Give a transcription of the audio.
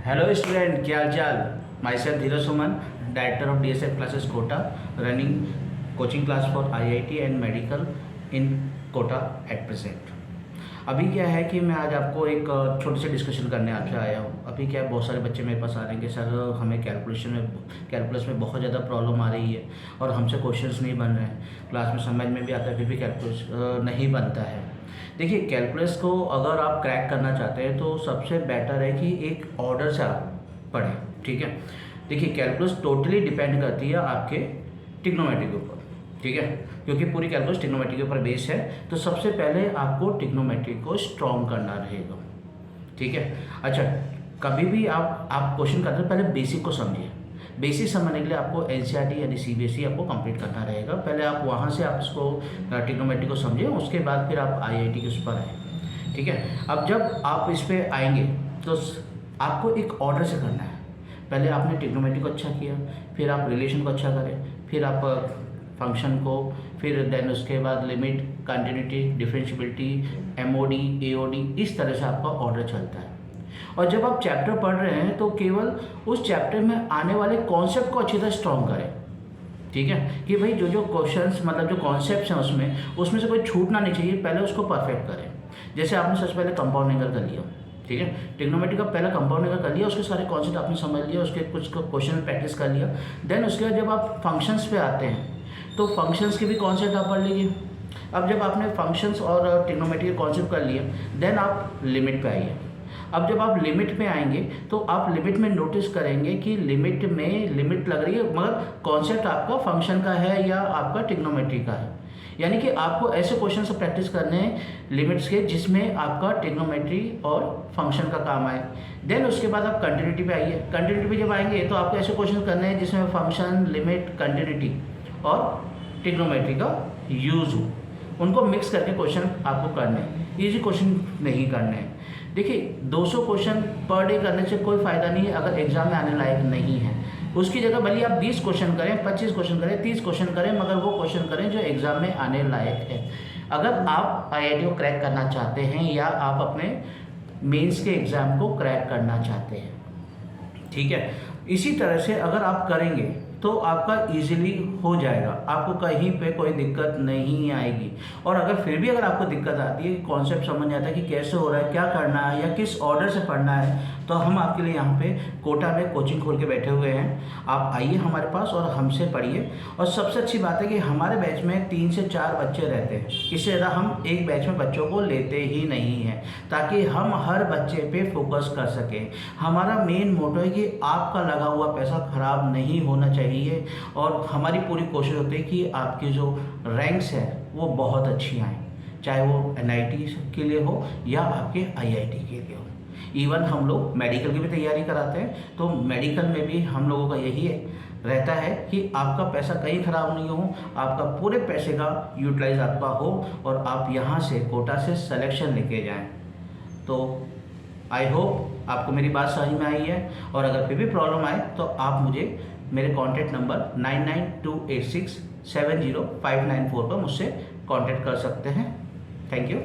Hello student, क्या हाल चाल। Myself Dheeraj Suman, director of DSF classes Kota, running coaching class for IIT and medical in Kota at present. अभी क्या है कि मैं आज आपको एक छोटे से डिस्कशन करने आपसे आया हूँ। अभी क्या है, बहुत सारे बच्चे मेरे पास आ रहे हैं कि सर हमें कैलकुलस में बहुत ज़्यादा प्रॉब्लम आ रही है और हमसे क्वेश्चंस नहीं बन रहे हैं, क्लास में समझ में भी आता है फिर भी कैलकुलस नहीं बनता है। देखिए, कैलकुलस को अगर आप क्रैक करना चाहते हैं तो सबसे बेटर है कि एक ऑर्डर से आप पढ़ें। ठीक है, देखिए कैलकुलस टोटली डिपेंड करती है आपके ट्रिग्नोमेट्री के ऊपर। ठीक है, क्योंकि पूरी कैलकुलस ट्रिग्नोमेट्री के ऊपर बेस है, तो सबसे पहले आपको ट्रिग्नोमेट्री को स्ट्रॉन्ग करना रहेगा। ठीक है, अच्छा, कभी भी आप क्वेश्चन करते हैं पहले बेसिक को समझिए। बेसिक समझने के लिए आपको NCERT यानी CBSE आपको कंप्लीट करना रहेगा। पहले आप वहाँ से आप इसको ट्रिग्नोमेट्री को समझिए, उसके बाद फिर आप IIT के उस पर आए। ठीक है, अब जब आप इस पर आएंगे तो आपको एक ऑर्डर से करना है। पहले आपने ट्रिग्नोमेट्री को अच्छा किया, फिर आप रिलेशन को अच्छा करें, फिर आप फंक्शन को, फिर देन उसके बाद limit, continuity, differentiability, MOD, AOD, इस तरह से आपका ऑर्डर चलता है। और जब आप चैप्टर पढ़ रहे हैं तो केवल उस चैप्टर में आने वाले कॉन्सेप्ट को अच्छी तरह स्ट्रॉन्ग करें। ठीक है, कि भाई जो जो क्वेश्चंस मतलब जो कॉन्सेप्ट्स हैं उसमें से कोई छूटना नहीं चाहिए, पहले उसको परफेक्ट करें। जैसे आपने सबसे पहले कंपाउंड एंगल कर लिया। ठीक है, ट्रिग्नोमेट्री का पहला कंपाउंड एंगल कर लिया, उसके सारे कॉन्सेप्ट आपने समझ लिया, उसके कुछ क्वेश्चन प्रैक्टिस कर लिया। देन उसके बाद जब आप फंक्शंस पे आते हैं तो फंक्शंस के भी कॉन्सेप्ट आप पढ़ लीजिए। अब जब आपने फंक्शंस और ट्रिग्नोमेट्री के कॉन्सेप्ट कर लिए, देन आप लिमिट पे आइए। अब जब आप लिमिट में आएंगे तो आप लिमिट में नोटिस करेंगे कि लिमिट में लिमिट लग रही है, मगर कॉन्सेप्ट आपका फंक्शन का है या आपका ट्रिग्नोमेट्री का है। यानी कि आपको ऐसे क्वेश्चन से प्रैक्टिस करने हैं लिमिट्स के जिसमें आपका ट्रिग्नोमेट्री और फंक्शन का काम आए। देन उसके बाद आप कंटिन्यूटी पे आइए। कंटिन्यूटी पे जब आएंगे तो आपको ऐसे क्वेश्चन करने हैं जिसमें फंक्शन, लिमिट, कंटिन्यूटी और ट्रिग्नोमेट्री का यूज़ हो। उनको मिक्स करके क्वेश्चन आपको करने हैं, ईजी क्वेश्चन नहीं करने हैं। देखिए, 200 क्वेश्चन पर डे करने से कोई फ़ायदा नहीं है अगर एग्ज़ाम में आने लायक नहीं है। उसकी जगह भले आप 20 क्वेश्चन करें, 25 क्वेश्चन करें, 30 क्वेश्चन करें, मगर वो क्वेश्चन करें जो एग्ज़ाम में आने लायक है। अगर आप IIT को क्रैक करना चाहते हैं या आप अपने मेंस के एग्ज़ाम को क्रैक करना चाहते हैं, ठीक है, इसी तरह से अगर आप करेंगे तो आपका इजीली हो जाएगा, आपको कहीं पे कोई दिक्कत नहीं आएगी। और अगर फिर भी अगर आपको दिक्कत आती है, कॉन्सेप्ट समझ आता है कि कैसे हो रहा है, क्या करना है या किस ऑर्डर से पढ़ना है, तो हम आपके लिए यहाँ पे कोटा में कोचिंग खोल के बैठे हुए हैं। आप आइए हमारे पास और हमसे पढ़िए। और सबसे अच्छी बात है कि हमारे बैच में 3 से 4 बच्चे रहते हैं, इससे ज़्यादा हम एक बैच में बच्चों को लेते ही नहीं हैं, ताकि हम हर बच्चे पे फोकस कर सकें। हमारा मेन मोटो है कि आपका लगा हुआ पैसा खराब नहीं होना चाहिए, और हमारी पूरी कोशिश होती है कि आपकी जो रैंक्स है वो बहुत अच्छी आएँ, चाहे वो NIT के लिए हो या आपके IIT के लिए हो। इवन हम लोग मेडिकल की भी तैयारी कराते हैं, तो मेडिकल में भी हम लोगों का यही रहता है कि आपका पैसा कहीं ख़राब नहीं हो, आपका पूरे पैसे का यूटिलाइज आपका हो और आप यहाँ से कोटा से सिलेक्शन लेके जाएं। तो आई होप आपको मेरी बात समझ में आई है, और अगर फिर भी प्रॉब्लम आए तो आप मुझे मेरे कॉन्टैक्ट नंबर 9928670594 पर मुझसे कॉन्टैक्ट कर सकते हैं। Thank you.